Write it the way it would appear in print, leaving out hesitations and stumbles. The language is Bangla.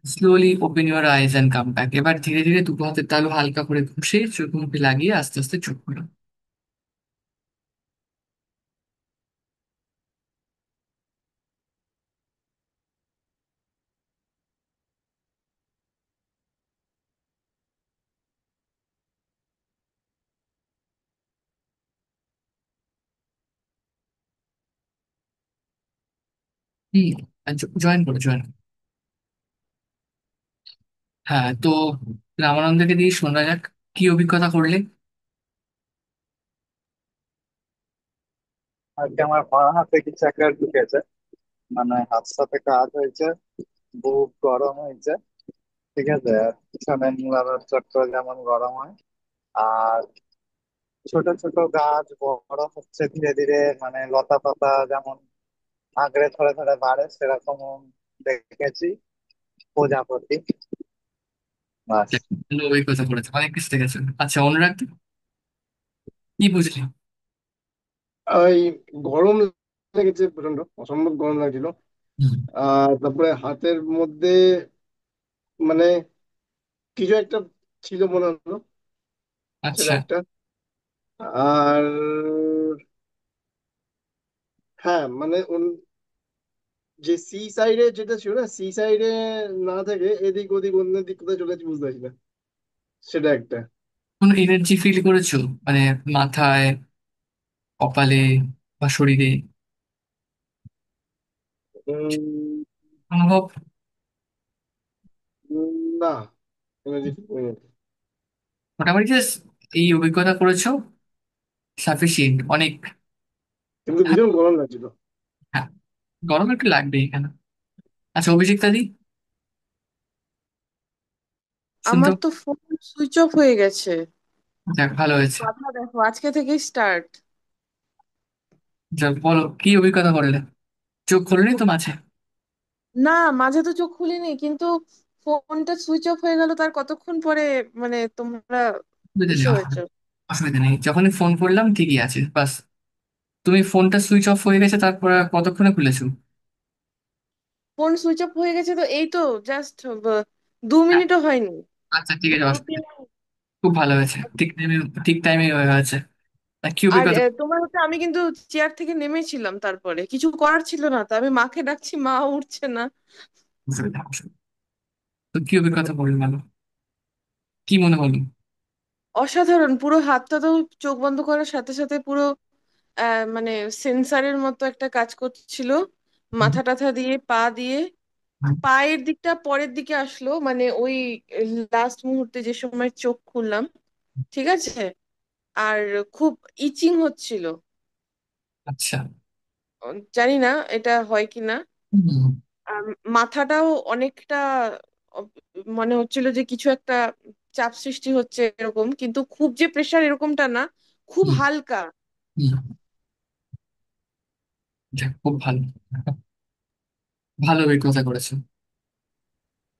Slowly open your eyes and come back. এবার ধীরে ধীরে দুটো হাতের তালু হালকা করে ঘুষে চোখ মুখে লাগিয়ে আস্তে আস্তে চোখ খুলো। হম। জয়েন করো, জয়েন। হ্যাঁ, তো রামানন্দকে দিয়ে শোনা যাক, কি অভিজ্ঞতা করলে? আজকে আমার বাঁ হাতে কিছু একটা ঢুকেছে, মানে হাত সাথে কাজ হয়েছে, বুক গরম হয়েছে। ঠিক আছে, আর পিছনে মূলাধার চক্র যেমন গরম হয়, আর ছোট ছোট গাছ বড় হচ্ছে ধীরে ধীরে, মানে লতা পাতা যেমন আঁকড়ে ধরে ধরে বাড়ে সেরকম দেখেছি। প্রজাপতি, বাস। ভালো অভিজ্ঞতা করেছে, অনেক কিছু দেখেছে। আচ্ছা, অনুরাগ, কি বুঝলি? ওই গরম লেগেছে, প্রচন্ড অসম্ভব গরম লাগছিল। হুম। আর তারপরে হাতের মধ্যে মানে কিছু একটা ছিল মনে হলো, সেটা আচ্ছা। একটা। আর হ্যাঁ মানে যে সি সাইডে যেটা ছিল না, সি সাইডে না থেকে এদিক ওদিক অন্য দিক কোথায় চলে যাচ্ছে বুঝতে পারছি না, সেটা একটা। কোনো এনার্জি ফিল করেছো? মানে মাথায়, কপালে, বা শরীরে? উম, অনুভব? না, এনার্জি ফিল করিনি। মোটামুটি জাস্ট এই অভিজ্ঞতা করেছো, সাফিসিয়েন্ট, অনেক। কিন্তু হ্যাঁ। ভীষণ গরম লাগছিল। হ্যাঁ, গরম একটু লাগবে এখানে। আচ্ছা, অভিষিক্তা দি, শুনতো? আমার তো ফোন সুইচ অফ হয়ে গেছে। যাক, ভালো হয়েছে। বাবা দেখো, আজকে থেকেই স্টার্ট। যাক, বলো কি অভিজ্ঞতা করলে? চোখ খুলনি তো মাঝে? না, মাঝে তো চোখ খুলিনি, কিন্তু ফোনটা সুইচ অফ হয়ে গেল তার কতক্ষণ পরে মানে তোমরা অসুবিধা নেই, এসে হয়েছে। অসুবিধা নেই, যখনই ফোন করলাম ঠিকই আছে, বাস। তুমি ফোনটা সুইচ অফ হয়ে গেছে, তারপর আর কতক্ষণে খুলেছো? ফোন সুইচ অফ হয়ে গেছে তো এই তো জাস্ট দু হ্যাঁ, মিনিটও হয়নি। আচ্ছা ঠিক আছে, দু অসুবিধা তিন নেই। খুব ভালো হয়েছে, ঠিক টাইমে, ঠিক টাইমে হয়েছে। তা কি আর অভিজ্ঞতা? তোমার হচ্ছে আমি কিন্তু চেয়ার থেকে নেমেছিলাম, তারপরে কিছু করার ছিল না, তো আমি মাকে ডাকছি, মা উঠছে না। অসুবিধা, অসুবিধা। তো কি অভিজ্ঞতা করলে, ভালো, কি মনে হলো? অসাধারণ, পুরো হাতটা তো চোখ বন্ধ করার সাথে সাথে পুরো মানে সেন্সারের মতো একটা কাজ করছিল। হুম, মাথা টাথা দিয়ে পা দিয়ে হুম, পায়ের দিকটা পরের দিকে আসলো, মানে ওই লাস্ট মুহূর্তে যে সময় চোখ খুললাম, ঠিক আছে। আর খুব ইচিং হচ্ছিল। আচ্ছা। জানি না এটা হয় কিনা। হুম, আম, মাথাটাও অনেকটা অ- মনে হচ্ছিল যে কিছু একটা চাপ সৃষ্টি হচ্ছে এরকম, কিন্তু খুব যে প্রেশার এরকমটা না, খুব হুম, হালকা। হুম। যাক, খুব ভালো, ভালো অভিজ্ঞতা করেছো।